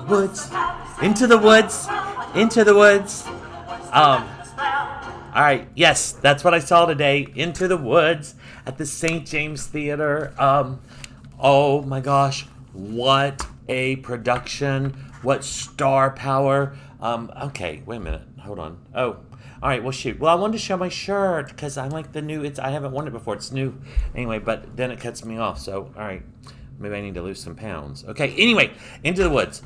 woods, into the woods, into the woods. All right, yes, that's what I saw today. Into the Woods at the St. James Theater. Oh my gosh, what a production! What star power! Okay, wait a minute, hold on. Oh, all right, well shoot. Well, I wanted to show my shirt because I like the new. I haven't worn it before. It's new, anyway. But then it cuts me off. So all right. Maybe I need to lose some pounds. Okay, anyway, Into the Woods.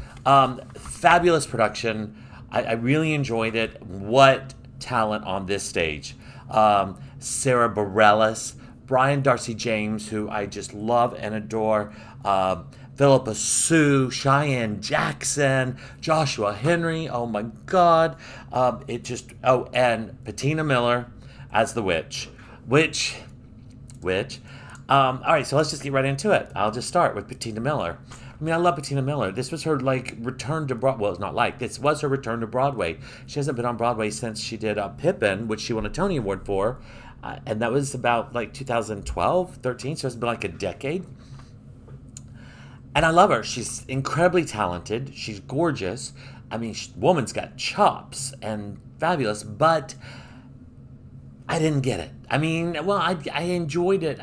Fabulous production. I really enjoyed it. What talent on this stage. Sara Bareilles, Brian Darcy James, who I just love and adore. Phillipa Soo, Cheyenne Jackson, Joshua Henry. Oh my God. And Patina Miller as the witch. Which, all right, so let's just get right into it. I'll just start with Patina Miller. I mean, I love Patina Miller. This was her return to Broadway. Well, it's not this was her return to Broadway. She hasn't been on Broadway since she did Pippin, which she won a Tony Award for, and that was about 2012, 13. So it's been a decade. And I love her. She's incredibly talented. She's gorgeous. I mean, woman's got chops and fabulous, but I didn't get it. I mean, well, I enjoyed it.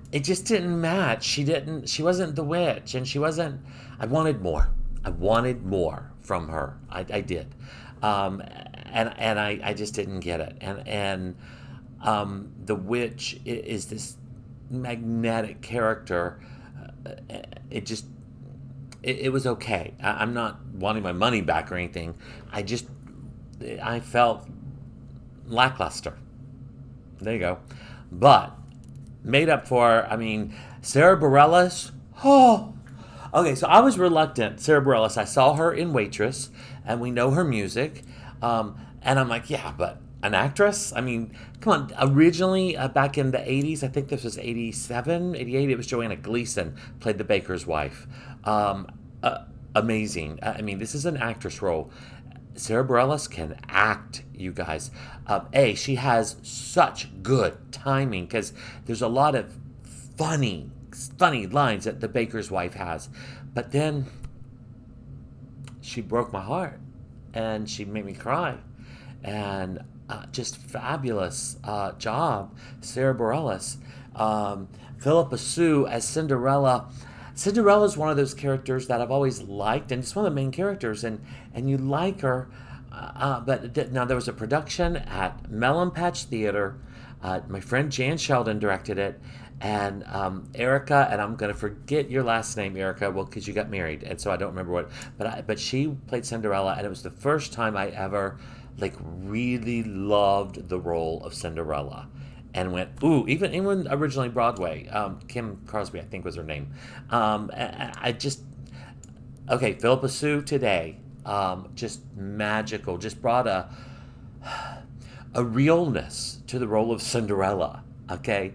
It just didn't match. She wasn't the witch, and she wasn't. I wanted more. I wanted more from her. I did. And I just didn't get it. And the witch is this magnetic character. It was okay. I'm not wanting my money back or anything. I felt lackluster. There you go. But made up for, I mean, Sara Bareilles. Oh, okay. So I was reluctant. Sara Bareilles. I saw her in Waitress, and we know her music. And I'm like, yeah, but an actress? I mean, come on. Originally, back in the 80s, I think this was 87, 88, it was Joanna Gleason played the baker's wife. Amazing. I mean, this is an actress role. Sara Bareilles can act, you guys. She has such good timing because there's a lot of funny lines that the baker's wife has. But then she broke my heart and she made me cry. And just fabulous job, Sara Bareilles. Phillipa Soo as Cinderella. Cinderella is one of those characters that I've always liked, and it's one of the main characters, and you like her. Now there was a production at Melon Patch Theater. My friend Jan Sheldon directed it, and Erica, and I'm gonna forget your last name, Erica, well, because you got married, and so I don't remember what. But she played Cinderella, and it was the first time I ever really loved the role of Cinderella. And went, ooh, even originally Broadway. Kim Crosby, I think was her name. Okay, Phillipa Soo today, just magical. Just brought a realness to the role of Cinderella. Okay,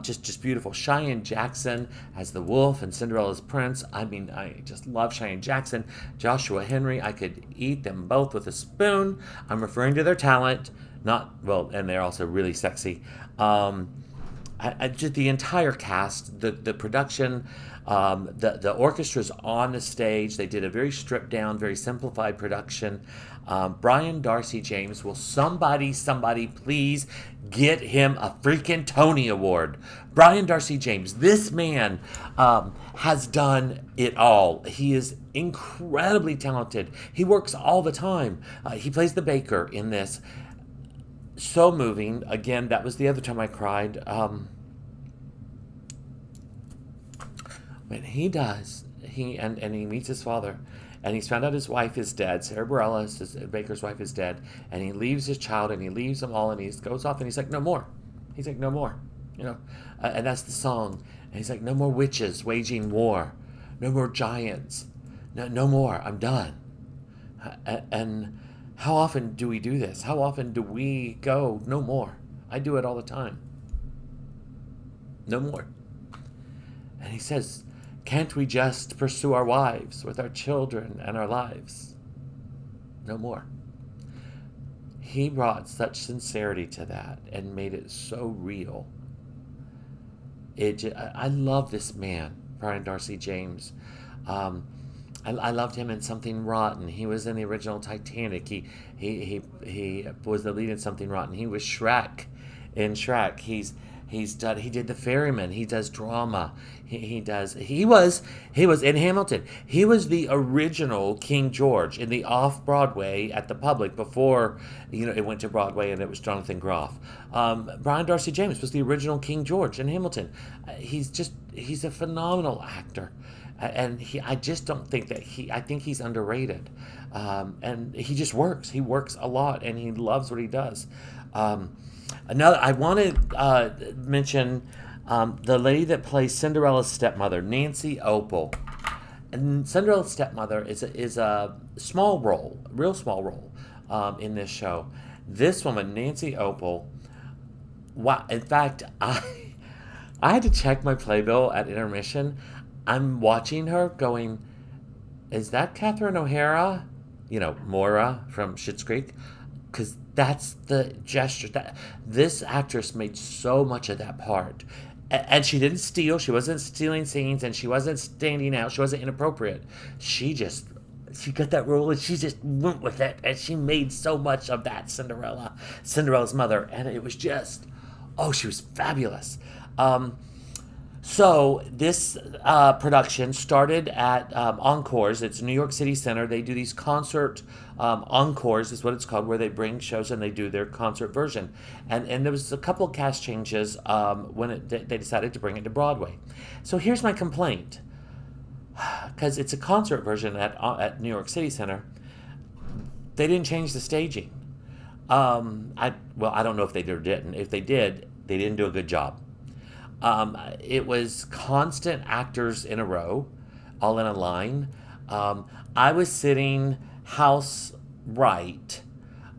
just beautiful. Cheyenne Jackson as the wolf and Cinderella's prince. I mean, I just love Cheyenne Jackson. Joshua Henry, I could eat them both with a spoon. I'm referring to their talent. Not well, and they're also really sexy. Just the entire cast, the production, the orchestra's on the stage. They did a very stripped down, very simplified production. Brian Darcy James, will somebody please get him a freaking Tony Award? Brian Darcy James, this man has done it all. He is incredibly talented. He works all the time. He plays the baker in this. So moving. Again, that was the other time I cried. When he meets his father, and he's found out his wife is dead. Sara Bareilles, his baker's wife, is dead, and he leaves his child, and he leaves them all, and he goes off, and he's like, no more. He's like, no more. And that's the song. And he's like, no more witches waging war, no more giants, no more. I'm done. And how often do we do this? How often do we go, no more? I do it all the time. No more. And he says, can't we just pursue our wives with our children and our lives? No more. He brought such sincerity to that and made it so real. I love this man, Brian Darcy James. I loved him in Something Rotten. He was in the original Titanic. He was the lead in Something Rotten. He was Shrek in Shrek. He did The Ferryman. He does drama. He was in Hamilton. He was the original King George in the off Broadway at the Public before it went to Broadway and it was Jonathan Groff. Brian Darcy James was the original King George in Hamilton. He's a phenomenal actor. And I just don't think that I think he's underrated. And he just works. He works a lot and he loves what he does. I want to mention the lady that plays Cinderella's stepmother, Nancy Opel. And Cinderella's stepmother is a small role, real small role in this show. This woman, Nancy Opel, wow. In fact, I had to check my playbill at intermission. I'm watching her going, is that Catherine O'Hara? Moira from Schitt's Creek? Because that's the gesture. This actress made so much of that part. And she didn't steal. She wasn't stealing scenes, and she wasn't standing out. She wasn't inappropriate. She got that role, and she just went with it. And she made so much of that Cinderella's mother. And it was just, she was fabulous. So this production started at Encores. It's New York City Center. They do these concert encores, is what it's called, where they bring shows and they do their concert version. And there was a couple of cast changes when they decided to bring it to Broadway. So here's my complaint, because it's a concert version at New York City Center. They didn't change the staging. I don't know if they did or didn't. If they did, they didn't do a good job. It was constant actors in a row, all in a line. I was sitting house right.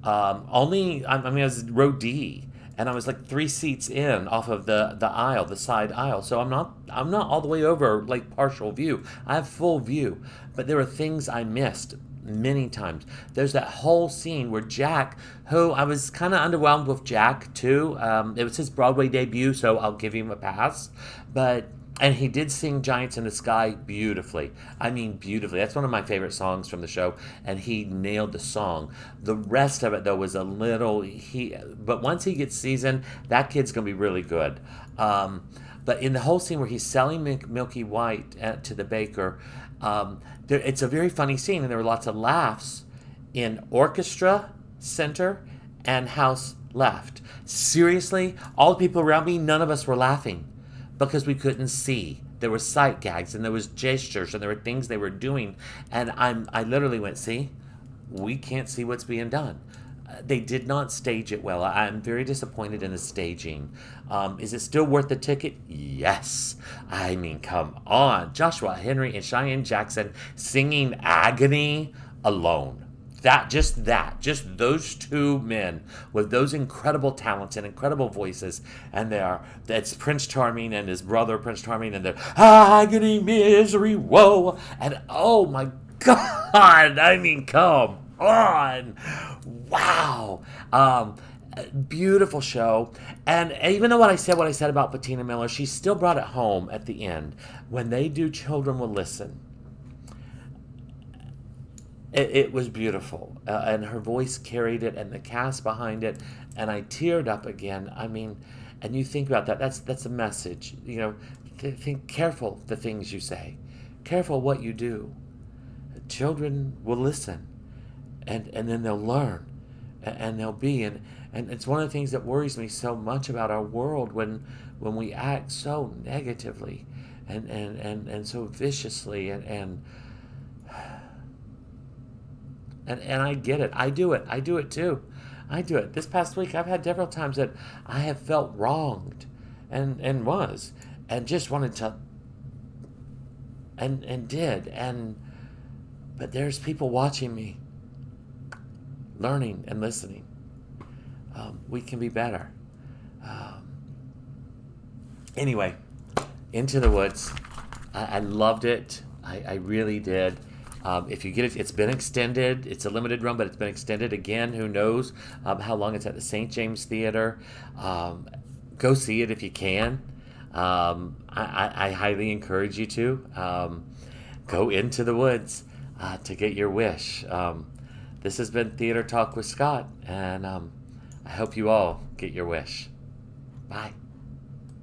I was row D, and I was like 3 seats in off of the aisle, the side aisle. So I'm not all the way over, like partial view. I have full view, but there were things I missed many times. There's that whole scene where Jack, who I was kind of underwhelmed with Jack too. It was his Broadway debut, so I'll give him a pass. And he did sing Giants in the Sky beautifully. I mean, beautifully. That's one of my favorite songs from the show, and he nailed the song. The rest of it, though, was a little... But once he gets seasoned, that kid's going to be really good. But in the whole scene where he's selling Milky White to the baker, it's a very funny scene, and there were lots of laughs in orchestra center and house left. Seriously, all the people around me, none of us were laughing because we couldn't see. There were sight gags and there was gestures and there were things they were doing, and I literally went, see, we can't see what's being done. They did not stage it well. I'm very disappointed in the staging. Is it still worth the ticket? Yes. I mean, come on. Joshua Henry and Cheyenne Jackson singing Agony alone. Just those two men with those incredible talents and incredible voices. And that's Prince Charming and his brother Prince Charming, and they're agony, misery, woe. And oh my God, I mean, come on. Wow. Beautiful show. And even though what I said about Patina Miller, she still brought it home at the end. When they do Children Will Listen, it was beautiful. And her voice carried it, and the cast behind it. And I teared up again. I mean, and you think about that. That's a message. Think careful the things you say. Careful what you do. Children will listen. And then they'll learn, and they'll be, and it's one of the things that worries me so much about our world when we act so negatively and so viciously, and I get it. I do it too. I do it. This past week, I've had several times that I have felt wronged, and just wanted to, and did, but there's people watching me, learning and listening. We can be better. Anyway, Into the Woods. I loved it. I really did. If you get it, it's been extended. It's a limited run, but it's been extended again. Who knows how long it's at the St. James Theater. Go see it if you can. I highly encourage you to. Go Into the Woods. to get your wish. This has been Theater Talk with Scott, and I hope you all get your wish. Bye.